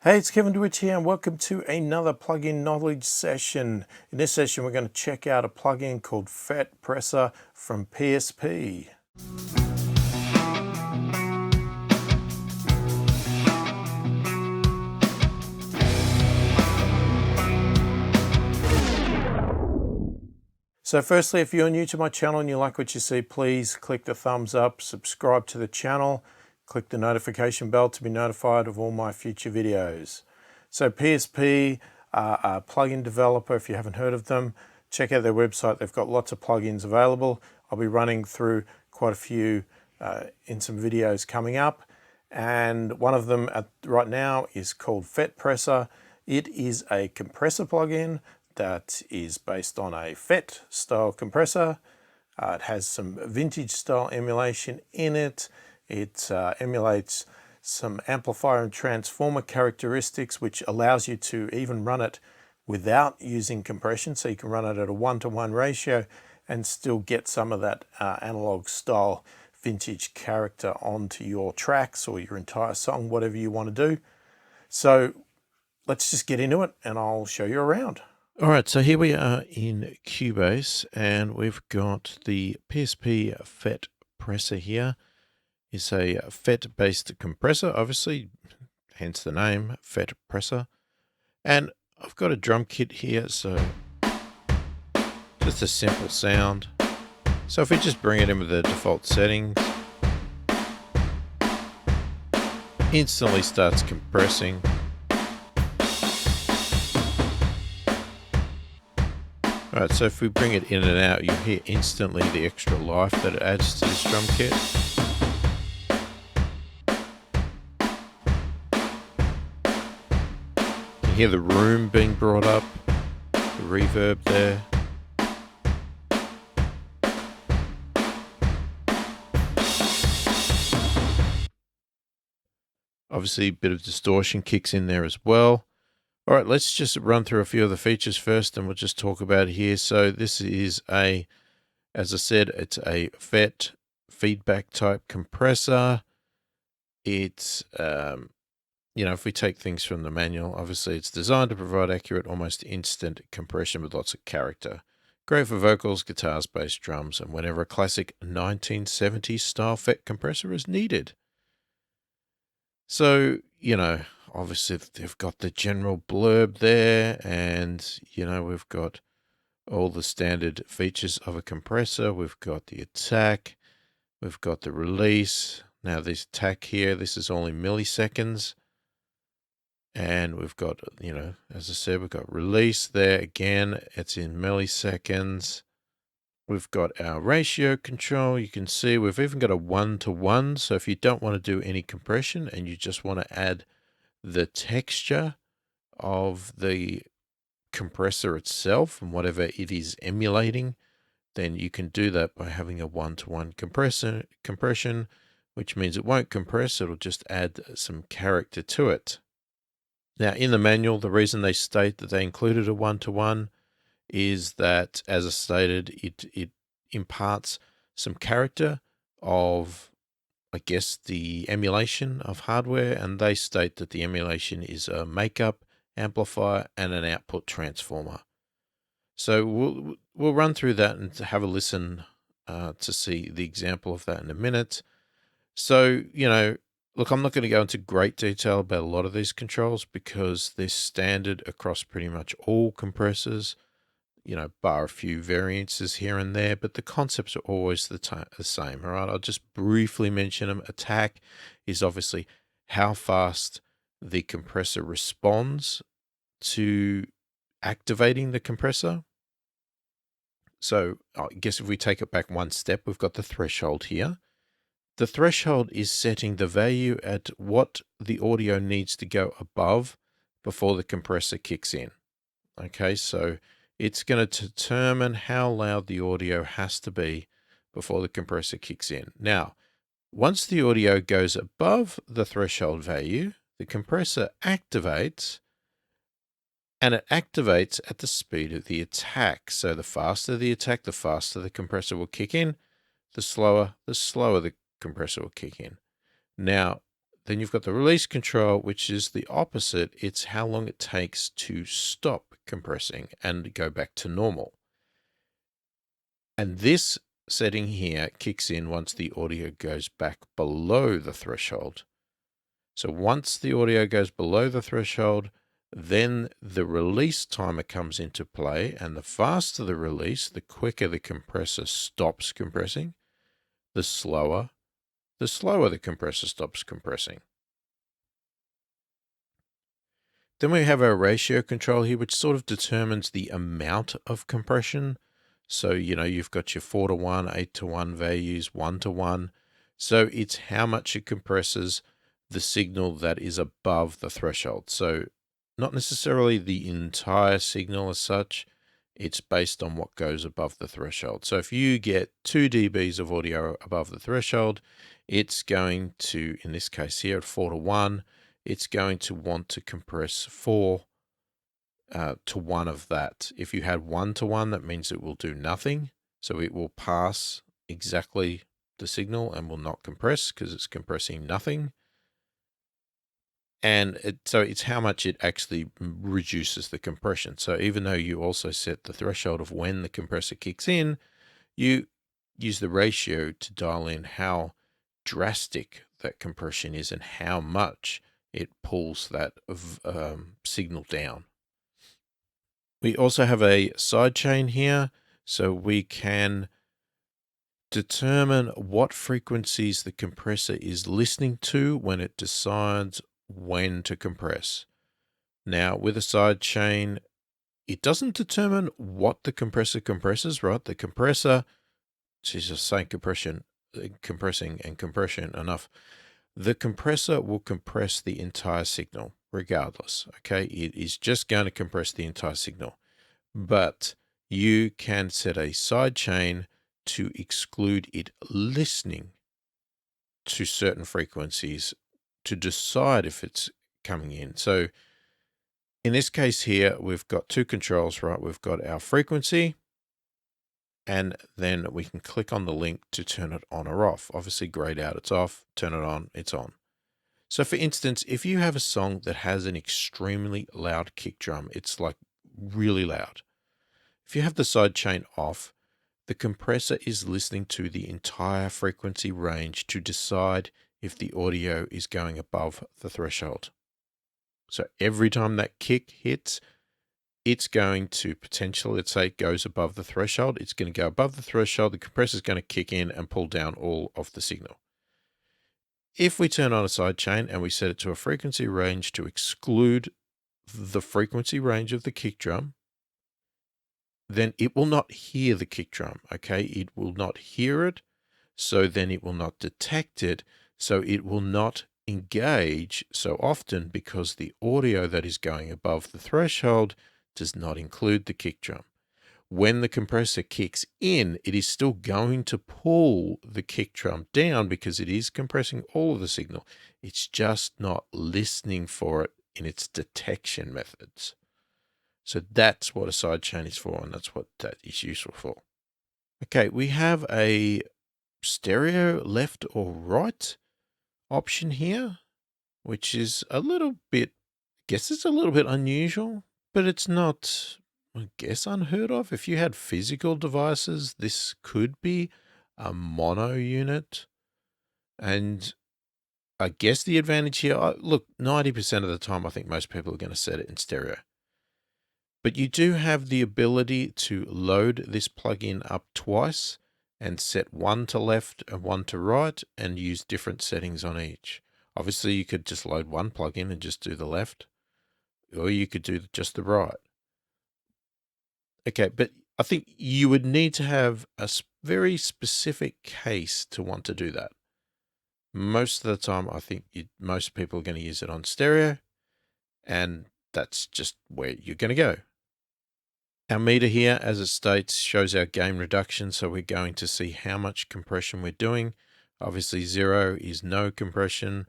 Hey, it's Kevin DeWitt here and welcome to another plugin knowledge session. In this session we're going to check out a plugin called FETpressor from PSP. So firstly, if you're new to my channel and you like what you see, please click the thumbs up, subscribe to the channel, click the notification bell to be notified of all my future videos. So PSP are a plugin developer. If you haven't heard of them, check out their website. They've got lots of plugins available. I'll be running through quite a few in some videos coming up. And one of them right now is called FETpressor. It is a compressor plugin that is based on a FET style compressor. It has some vintage style emulation in it. It emulates some amplifier and transformer characteristics, which allows you to even run it without using compression. So you can run it at a 1-to-1 ratio and still get some of that analog style vintage character onto your tracks or your entire song, whatever you want to do. So let's just get into it and I'll show you around. All right, so here we are in Cubase and we've got the PSP FETpressor here. It's a FET-based compressor, obviously, hence the name, FETpressor. And I've got a drum kit here, so just a simple sound. So if we just bring it in with the default settings, instantly starts compressing. Alright, so if we bring it in and out, you hear instantly the extra life that it adds to this drum kit. You hear the room being brought up, the reverb there. Obviously, a bit of distortion kicks in there as well. All right, let's just run through a few of the features first and we'll just talk about it here. So this is a, as I said, it's a FET feedback type compressor. It's, if we take things from the manual, obviously it's designed to provide accurate, almost instant compression with lots of character. Great for vocals, guitars, bass, drums, and whenever a classic 1970s style FET compressor is needed. So, obviously they've got the general blurb there and, we've got all the standard features of a compressor. We've got the attack, we've got the release. Now this attack here, this is only milliseconds. And we've got, as I said, we've got release there. Again, it's in milliseconds. We've got our ratio control. You can see we've even got a 1-to-1. So if you don't want to do any compression and you just want to add the texture of the compressor itself and whatever it is emulating, then you can do that by having a 1-to-1 compression, which means it won't compress. It'll just add some character to it. Now, in the manual, the reason they state that they included a 1-to-1 is that, as I stated, it imparts some character of, I guess, the emulation of hardware, and they state that the emulation is a makeup, amplifier, and an output transformer. So we'll run through that and have a listen to see the example of that in a minute. So, look, I'm not going to go into great detail about a lot of these controls because they're standard across pretty much all compressors, bar a few variances here and there, but the concepts are always the same. All right, I'll just briefly mention them. Attack is obviously how fast the compressor responds to activating the compressor. So I guess if we take it back one step, we've got the threshold here. The threshold is setting the value at what the audio needs to go above before the compressor kicks in. Okay, so it's going to determine how loud the audio has to be before the compressor kicks in. Now, once the audio goes above the threshold value, the compressor activates, and it activates at the speed of the attack. So the faster the attack, the faster the compressor will kick in. The slower the compressor will kick in. Now, Then you've got the release control, which is the opposite. It's how long it takes to stop compressing and go back to normal. And this setting here kicks in once the audio goes back below the threshold. So once the audio goes below the threshold, then the release timer comes into play, and the faster the release, the quicker the compressor stops compressing, the slower the compressor stops compressing. Then we have our ratio control here, which sort of determines the amount of compression. So, you've got your 4:1, 8:1 values, 1:1. So it's how much it compresses the signal that is above the threshold. So not necessarily the entire signal as such. It's based on what goes above the threshold. So if you get 2 dBs of audio above the threshold, it's going to, in this case here at 4:1, it's going to want to compress 4 to 1 of that. If you had 1:1, that means it will do nothing. So it will pass exactly the signal and will not compress because it's compressing nothing. And so it's how much it actually reduces the compression. So even though you also set the threshold of when the compressor kicks in, you use the ratio to dial in how drastic that compression is and how much it pulls that signal down. We also have a sidechain here, so we can determine what frequencies the compressor is listening to when it decides when to compress. Now, with a sidechain, it doesn't determine what the compressor compresses, right? The compressor, she's just saying compressing and compression enough. The compressor will compress the entire signal regardless, okay? It is just going to compress the entire signal. But you can set a sidechain to exclude it listening to certain frequencies to decide if it's coming in. So in this case here, we've got 2 controls, right? We've got our frequency, and then we can click on the link to turn it on or off. Obviously, grayed out, it's off. Turn it on, it's on. So for instance, if you have a song that has an extremely loud kick drum, it's like really loud. If you have the sidechain off, the compressor is listening to the entire frequency range to decide if the audio is going above the threshold. So every time that kick hits, it's going to potentially, let's say it goes above the threshold, it's going to go above the threshold, the compressor is going to kick in and pull down all of the signal. If we turn on a sidechain and we set it to a frequency range to exclude the frequency range of the kick drum, then it will not hear the kick drum, okay? It will not hear it, so then it will not detect it, so it will not engage so often because the audio that is going above the threshold does not include the kick drum. When the compressor kicks in, it is still going to pull the kick drum down because it is compressing all of the signal. It's just not listening for it in its detection methods. So that's what a sidechain is for, and that's what that is useful for. Okay, we have a stereo left or right option here, which is a little bit, I guess it's a little bit unusual, but it's not, I guess, unheard of. If you had physical devices, this could be a mono unit. And I guess the advantage here, look, 90% of the time, I think most people are going to set it in stereo. But you do have the ability to load this plugin up twice and set one to left and one to right and use different settings on each. Obviously, you could just load one plugin and just do the left, or you could do just the right. Okay, but I think you would need to have a very specific case to want to do that. Most of the time, I think most people are going to use it on stereo, and that's just where you're going to go. Our meter here, as it states, shows our gain reduction, so we're going to see how much compression we're doing. Obviously, 0 is no compression,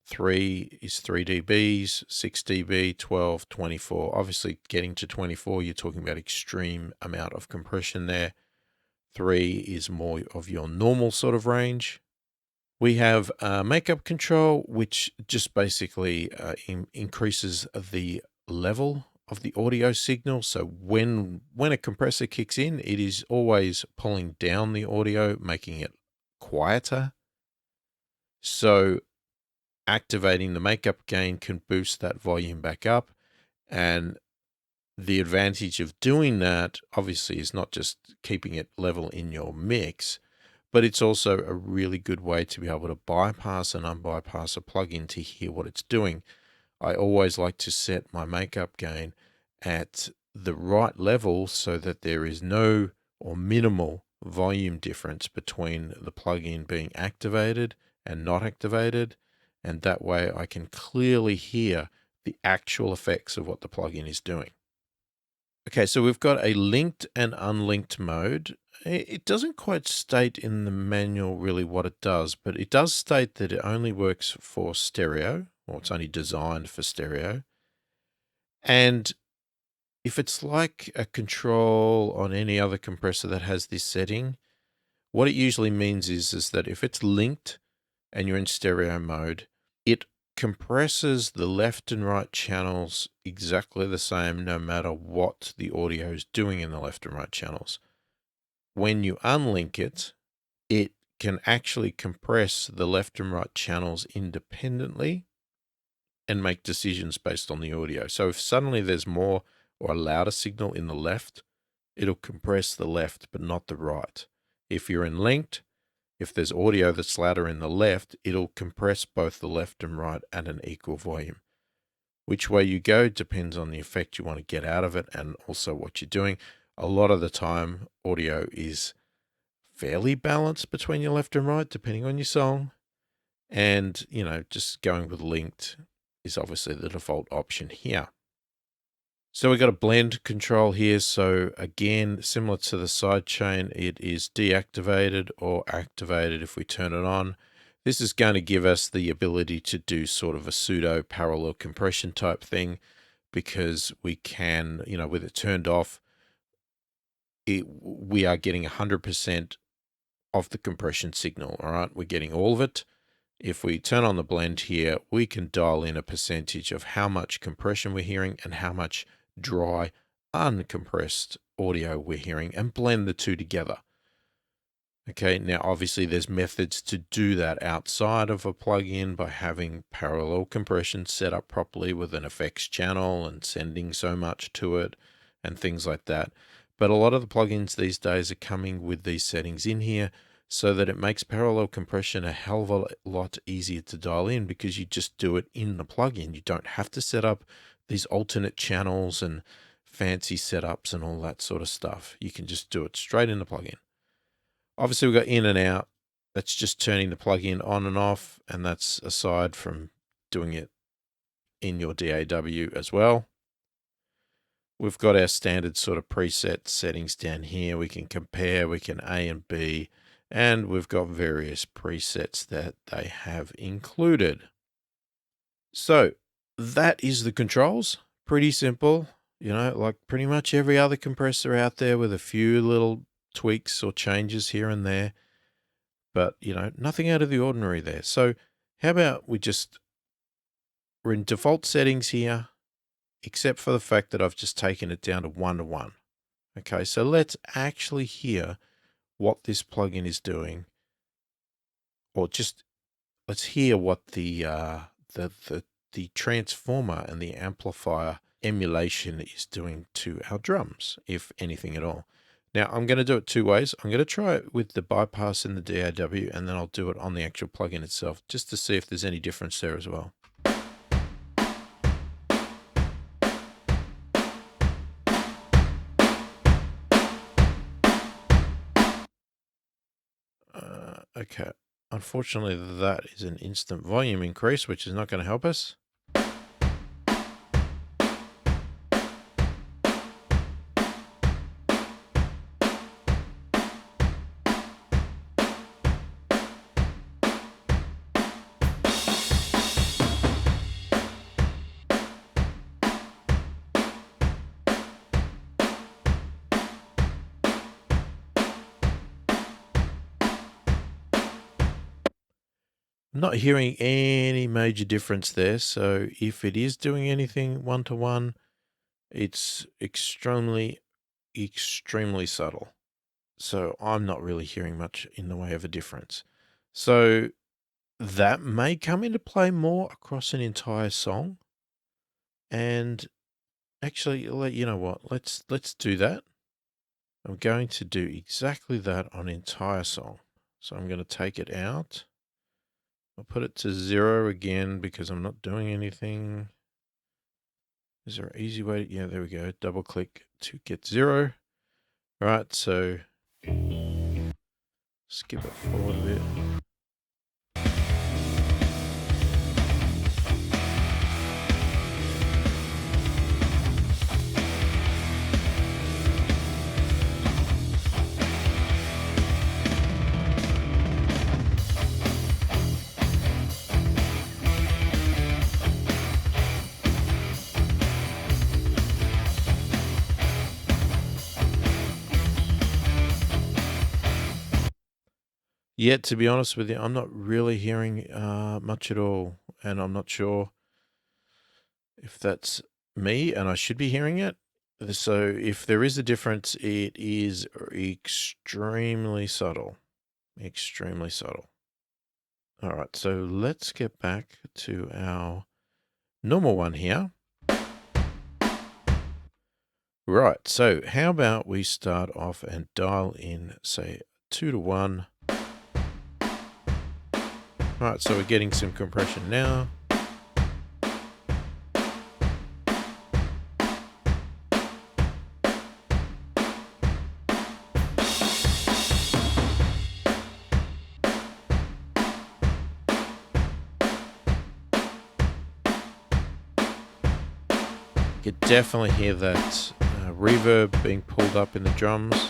3 is 3 dBs, 6 dB, 12, 24. Obviously, getting to 24, you're talking about extreme amount of compression there. 3 is more of your normal sort of range. We have makeup control, which just basically increases the level of the audio signal. So when a compressor kicks in, it is always pulling down the audio, making it quieter. So activating the makeup gain can boost that volume back up. And the advantage of doing that, obviously, is not just keeping it level in your mix, but it's also a really good way to be able to bypass and unbypass a plugin to hear what it's doing. I always like to set my makeup gain at the right level so that there is no or minimal volume difference between the plugin being activated and not activated. And that way I can clearly hear the actual effects of what the plugin is doing. Okay, so we've got a linked and unlinked mode. It doesn't quite state in the manual really what it does, but it does state that it only works for stereo, or it's only designed for stereo. And if it's like a control on any other compressor that has this setting, what it usually means is that if it's linked and you're in stereo mode, it compresses the left and right channels exactly the same no matter what the audio is doing in the left and right channels. When you unlink it, it can actually compress the left and right channels independently and make decisions based on the audio. So if suddenly there's more or a louder signal in the left, it'll compress the left but not the right. If you're in linked, if there's audio that's louder in the left, it'll compress both the left and right at an equal volume. Which way you go depends on the effect you want to get out of it and also what you're doing. A lot of the time, audio is fairly balanced between your left and right, depending on your song. And, just going with linked is obviously the default option here. So we've got a blend control here. So again, similar to the sidechain, it is deactivated or activated if we turn it on. This is going to give us the ability to do sort of a pseudo parallel compression type thing, because we can, with it turned off, we are getting 100% of the compression signal. All right, we're getting all of it. If we turn on the blend here, we can dial in a percentage of how much compression we're hearing and how much dry, uncompressed audio we're hearing, and blend the two together. Okay, now obviously there's methods to do that outside of a plugin by having parallel compression set up properly with an effects channel and sending so much to it and things like that. But a lot of the plugins these days are coming with these settings in here, so that it makes parallel compression a hell of a lot easier to dial in, because you just do it in the plugin. You don't have to set up these alternate channels and fancy setups and all that sort of stuff. You can just do it straight in the plugin. Obviously, we've got in and out. That's just turning the plugin on and off, and that's aside from doing it in your DAW as well. We've got our standard sort of preset settings down here. We can compare, we can A and B, and we've got various presets that they have included. So that is the controls. Pretty simple, like pretty much every other compressor out there, with a few little tweaks or changes here and there. But, nothing out of the ordinary there. So how about we're in default settings here, except for the fact that I've just taken it down to 1:1. Okay, so let's actually hear what this plugin is doing, or just let's hear what the transformer and the amplifier emulation is doing to our drums, if anything at all. Now, I'm going to do it two ways. I'm going to try it with the bypass in the DAW, and then I'll do it on the actual plugin itself, just to see if there's any difference there as well. Okay. Unfortunately, that is an instant volume increase, which is not going to help us. Not hearing any major difference there. So if it is doing anything one-to-one, it's extremely subtle. So I'm not really hearing much in the way of a difference. So that may come into play more across an entire song. And actually, you know what? Let's do that. I'm going to do exactly that on an entire song. So I'm going to take it out. I'll put it to 0 again because I'm not doing anything. Is there an easy way? Yeah, there we go. Double click to get 0. All right, so skip it forward a bit. Yet, to be honest with you, I'm not really hearing much at all, and I'm not sure if that's me and I should be hearing it. So if there is a difference, it is extremely subtle. Extremely subtle. All right, so let's get back to our normal one here. Right, so how about we start off and dial in, say, 2-to-1. All right, so we're getting some compression now. You can definitely hear that reverb being pulled up in the drums.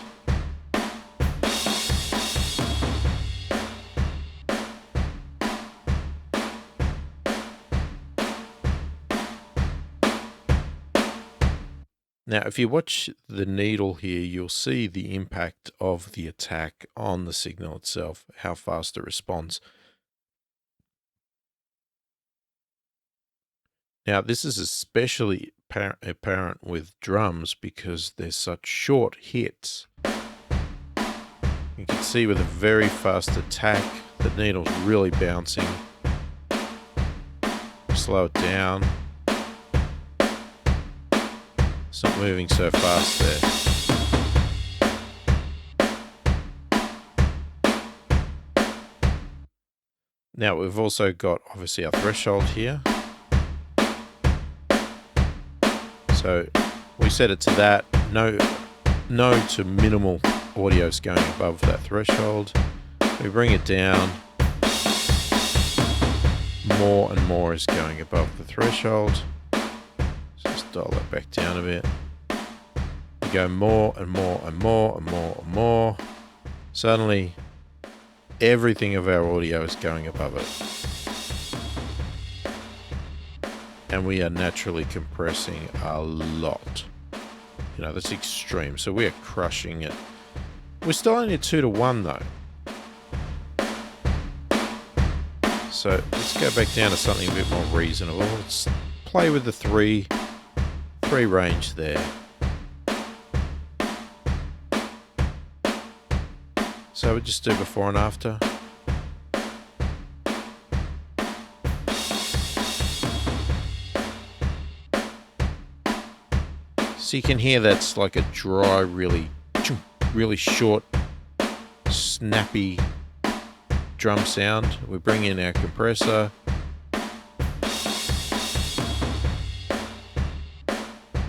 Now, if you watch the needle here, you'll see the impact of the attack on the signal itself, how fast it responds. Now, this is especially apparent with drums because they're such short hits. You can see with a very fast attack, the needle's really bouncing. Slow it down. It's not moving so fast there. Now we've also got obviously our threshold here. So we set it to that. No to minimal audio is going above that threshold. We bring it down. More and more is going above the threshold. Just dial that back down a bit. We go more and more and more and more and more. Suddenly, everything of our audio is going above it. And we are naturally compressing a lot. You know, that's extreme. So we are crushing it. We're still only at 2-to-1 though. So let's go back down to something a bit more reasonable. Let's play with the 3 range there. So we'll just do before and after. So you can hear that's like a dry, really short, snappy drum sound. We bring in our compressor.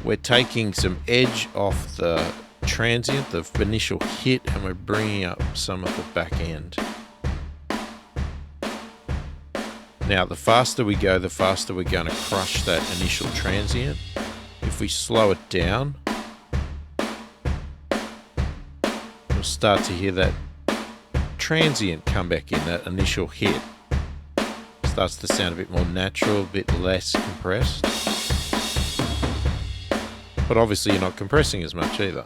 We're taking some edge off the transient, the initial hit, and we're bringing up some of the back end. Now, the faster we go, the faster we're going to crush that initial transient. If we slow it down, we'll start to hear that transient come back in, that initial hit. Starts to sound a bit more natural, a bit less compressed. But obviously you're not compressing as much either.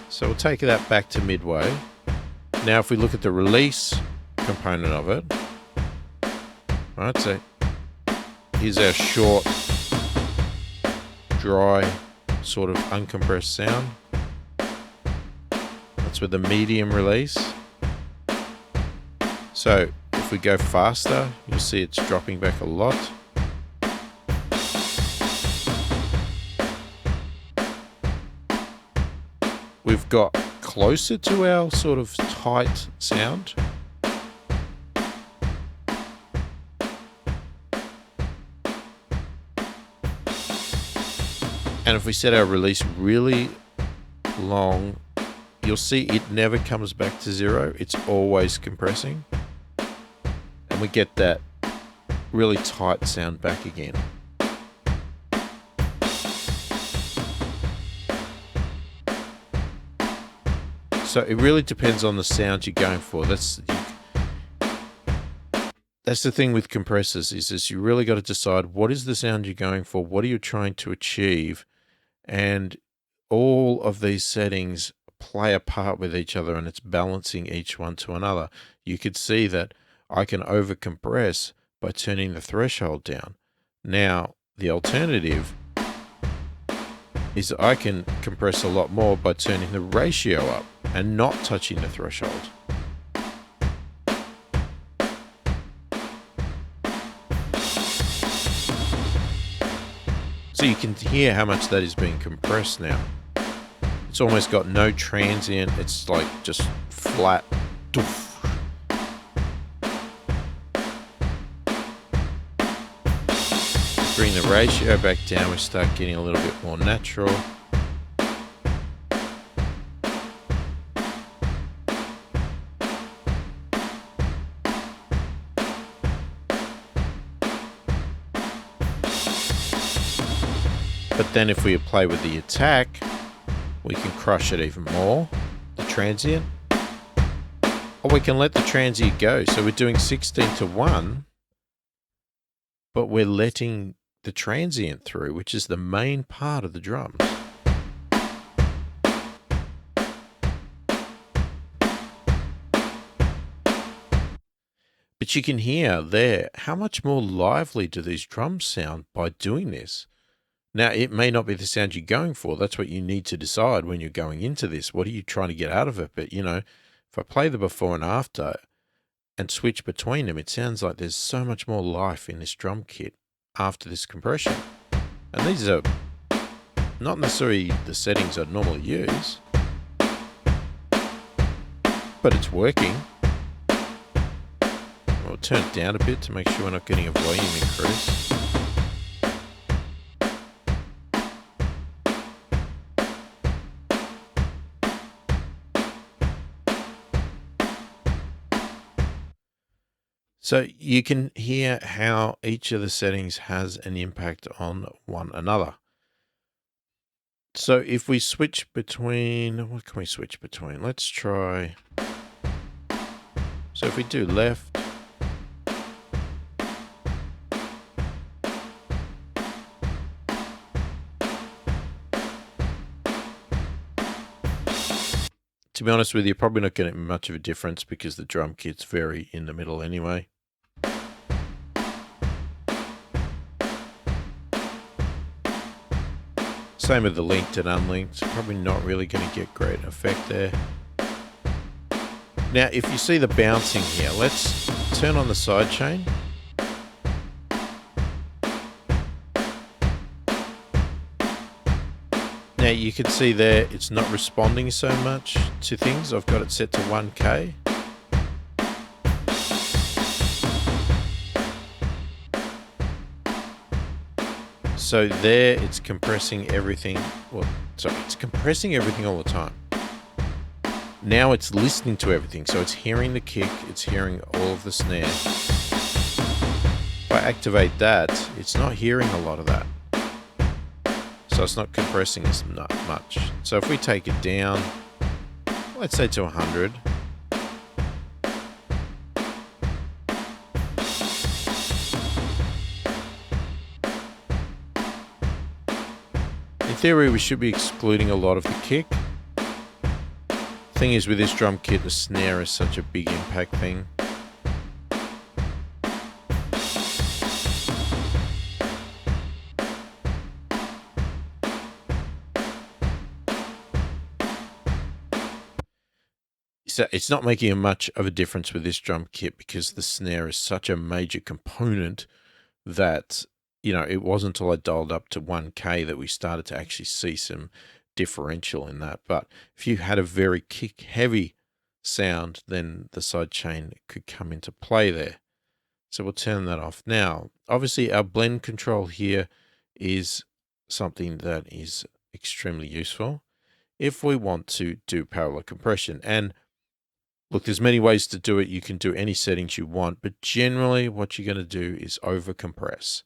So we'll take that back to midway. Now if we look at the release, component of it. Alright, so here's our short, dry, sort of uncompressed sound. That's with the medium release. So if we go faster, you'll see it's dropping back a lot. We've got closer to our sort of tight sound. And if we set our release really long, you'll see it never comes back to zero. It's always compressing. And we get that really tight sound back again. So it really depends on the sound you're going for. That's the thing with compressors, is you really got to decide what is the sound you're going for, what are you trying to achieve, and all of these settings play a part with each other, and it's balancing each one to another. You could see that I can over compress by turning the threshold down. Now, the alternative is that I can compress a lot more by turning the ratio up and not touching the threshold. So you can hear how much that is being compressed now. It's almost got no transient, it's like just flat. Doof. Bring the ratio back down, we start getting a little bit more natural. But then if we play with the attack, we can crush it even more, the transient. Or we can let the transient go. So we're doing 16:1, but we're letting the transient through, which is the main part of the drums. But you can hear there, how much more lively do these drums sound by doing this? Now, it may not be the sound you're going for. That's what you need to decide when you're going into this. What are you trying to get out of it? But, you know, if I play the before and after and switch between them, it sounds like there's so much more life in this drum kit after this compression. And these are not necessarily the settings I'd normally use, but it's working. We'll turn it down a bit to make sure we're not getting a volume increase. So you can hear how each of the settings has an impact on one another. So if we switch between, what can we switch between? Let's try. So if we do left, to be honest with you, probably not getting much of a difference because the drum kit's very in the middle anyway. Same with the linked and unlinked. Probably not really going to get great effect there. Now, if you see the bouncing here, let's turn on the sidechain. Now you can see there, it's not responding so much to things. I've got it set to 1K. So there, it's compressing everything. Well, sorry, it's compressing everything all the time. Now it's listening to everything. So it's hearing the kick, it's hearing all of the snare. If I activate that, it's not hearing a lot of that. So it's not compressing as much. So if we take it down, let's say to 100. In theory, we should be excluding a lot of the kick. Thing is, with this drum kit, the snare is such a big impact thing. So it's not making much of a difference with this drum kit because the snare is such a major component that, it wasn't until I dialed up to 1K that we started to actually see some differential in that. But if you had a very kick heavy sound, then the sidechain could come into play there. So we'll turn that off. Now, obviously our blend control here is something that is extremely useful if we want to do parallel compression. And look, there's many ways to do it. You can do any settings you want, but generally what you're going to do is overcompress.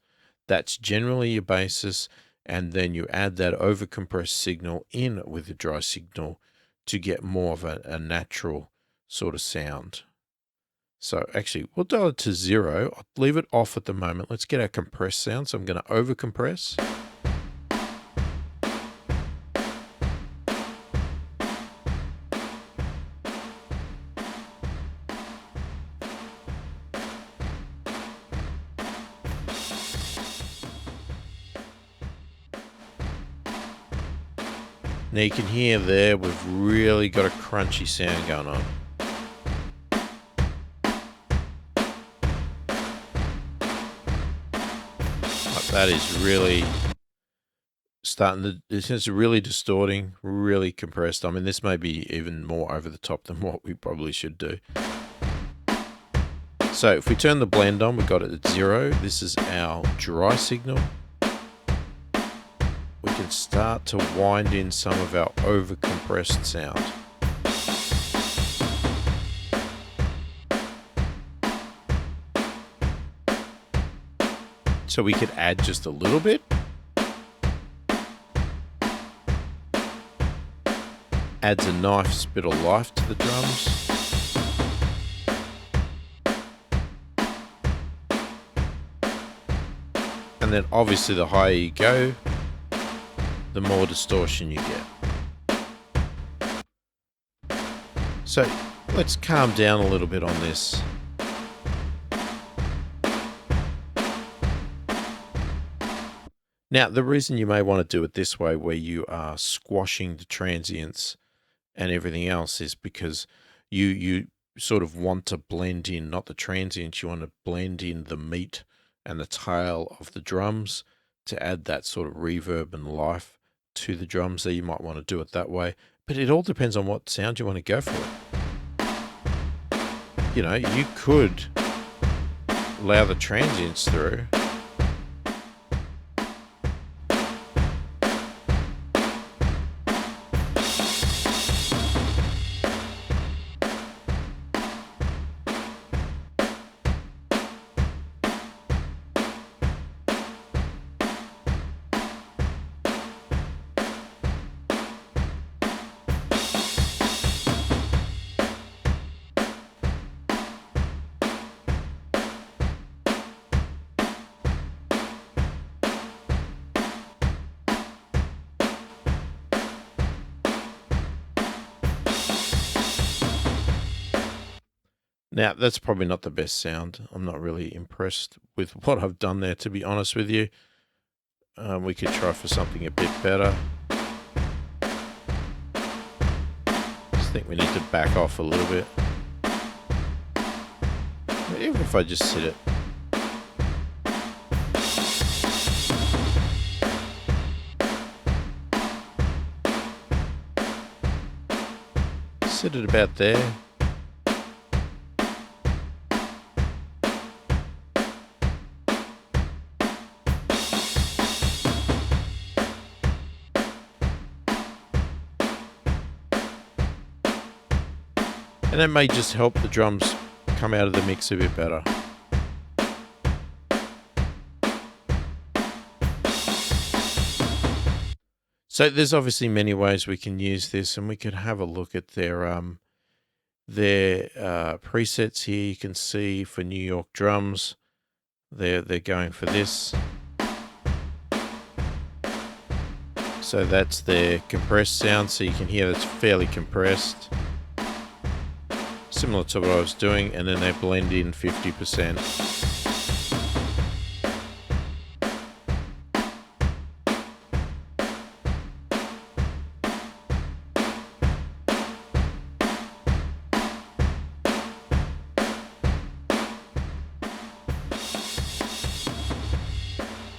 That's generally your basis, and then you add that overcompressed signal in with the dry signal to get more of a natural sort of sound. So actually, we'll dial it to 0. I'll leave it off at the moment. Let's get our compressed sound. So I'm going to overcompress. Now you can hear there, we've really got a crunchy sound going on. Like that is really it's really distorting, really compressed. I mean, this may be even more over the top than what we probably should do. So if we turn the blend on, we've got it at 0. This is our dry signal. We can start to wind in some of our overcompressed sound. So we could add just a little bit. Adds a nice bit of life to the drums. And then obviously the higher you go, the more distortion you get. So let's calm down a little bit on this. Now, the reason you may want to do it this way, where you are squashing the transients and everything else, is because you sort of want to blend in, not the transients, you want to blend in the meat and the tail of the drums to add that sort of reverb and life to the drums there. You might want to do it that way, but it all depends on what sound you want to go for. You could allow the transients through. Now, that's probably not the best sound. I'm not really impressed with what I've done there, to be honest with you. We could try for something a bit better. Just think we need to back off a little bit. Even if I just sit it. Sit it about there. And that may just help the drums come out of the mix a bit better. So there's obviously many ways we can use this, and we could have a look at their presets here. You can see for New York drums, they're going for this. So that's their compressed sound, so you can hear that's fairly compressed. Similar to what I was doing, and then they blend in 50%.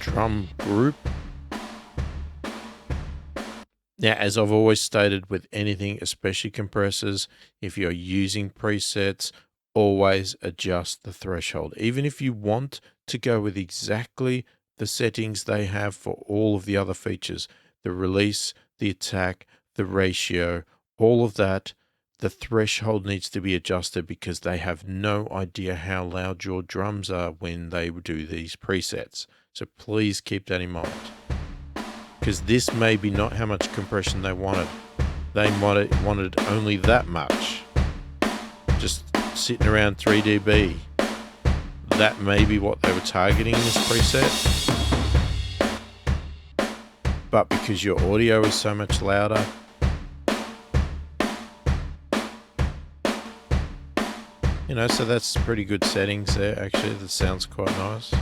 drum group. Now, as I've always stated with anything, especially compressors, if you're using presets, always adjust the threshold. Even if you want to go with exactly the settings they have for all of the other features, the release, the attack, the ratio, all of that, the threshold needs to be adjusted because they have no idea how loud your drums are when they do these presets. So please keep that in mind, because this may be not how much compression they wanted. They wanted only that much, just sitting around 3 dB. That may be what they were targeting in this preset. But because your audio is so much louder, you know, so that's pretty good settings there. Actually, that sounds quite nice.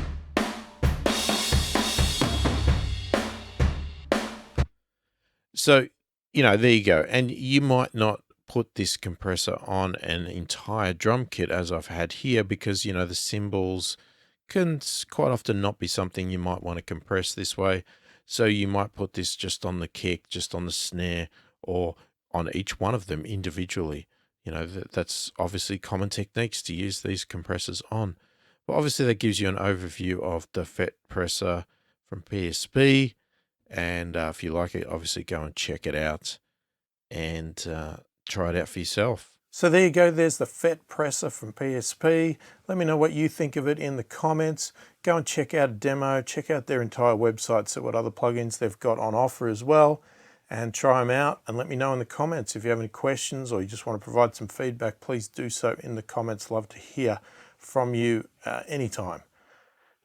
So, you know, there you go. And you might not put this compressor on an entire drum kit as I've had here, because, you know, the cymbals can quite often not be something you might want to compress this way. So you might put this just on the kick, just on the snare, or on each one of them individually. You know, that's obviously common techniques to use these compressors on. But obviously that gives you an overview of the FETpressor from PSP. And if you like it, obviously go and check it out and try it out for yourself. So there you go. There's the FETpressor from PSP. Let me know what you think of it in the comments. Go and check out a demo. Check out their entire website, see what other plugins they've got on offer as well, and try them out. And let me know in the comments if you have any questions or you just want to provide some feedback. Please do so in the comments. Love to hear from you anytime.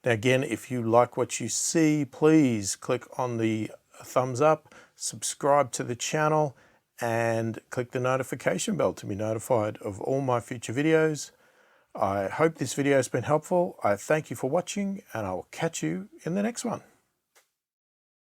Now again, if you like what you see, please click on the thumbs up, subscribe to the channel, and click the notification bell to be notified of all my future videos. I hope this video has been helpful. I thank you for watching, and I will catch you in the next one.